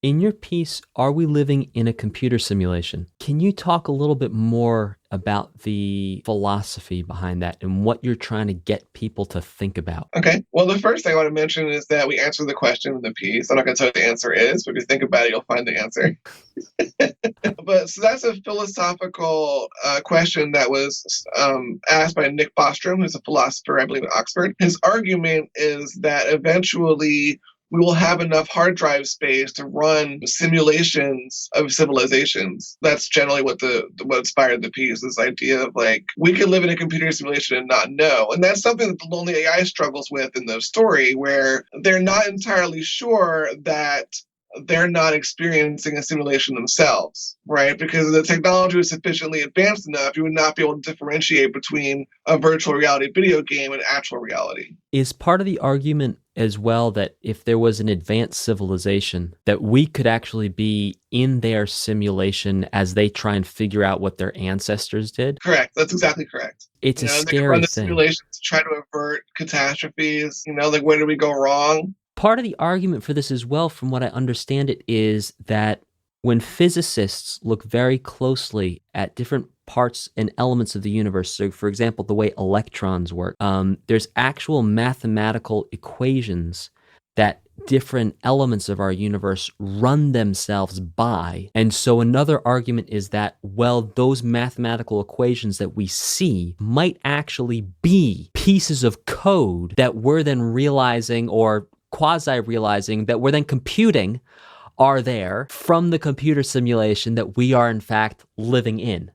In your piece, Are We Living in a Computer Simulation? Can you talk a little bit more about the philosophy behind that and what you're trying to get people to think about? Okay. Well, the first thing I want to mention is that we answer the question in the piece. I'm not going to tell you what the answer is, but if you think about it, you'll find the answer. But so that's a philosophical question that was asked by Nick Bostrom, who's a philosopher, I believe, at Oxford. His argument is that eventually we will have enough hard drive space to run simulations of civilizations. That's generally what inspired the piece, this idea of like, we could live in a computer simulation and not know. And that's something that the Lonely AI struggles with in the story, where they're not entirely sure that they're not experiencing a simulation themselves, right? Because if the technology was sufficiently advanced enough, you would not be able to differentiate between a virtual reality video game and actual reality. Is part of the argument as well that if there was an advanced civilization, that we could actually be in their simulation as they try and figure out what their ancestors did? Correct. That's exactly correct. It's a They can scary run the thing. simulations to try to avert catastrophes. Like, where did we go wrong? Part of the argument for this as well, from what I understand it, is that when physicists look very closely at different parts and elements of the universe, so for example, the way electrons work, there's actual mathematical equations that different elements of our universe run themselves by. And so another argument is that, well, those mathematical equations that we see might actually be pieces of code that we're then realizing, or quasi-realizing, that we're then computing are there from the computer simulation that we are in fact living in.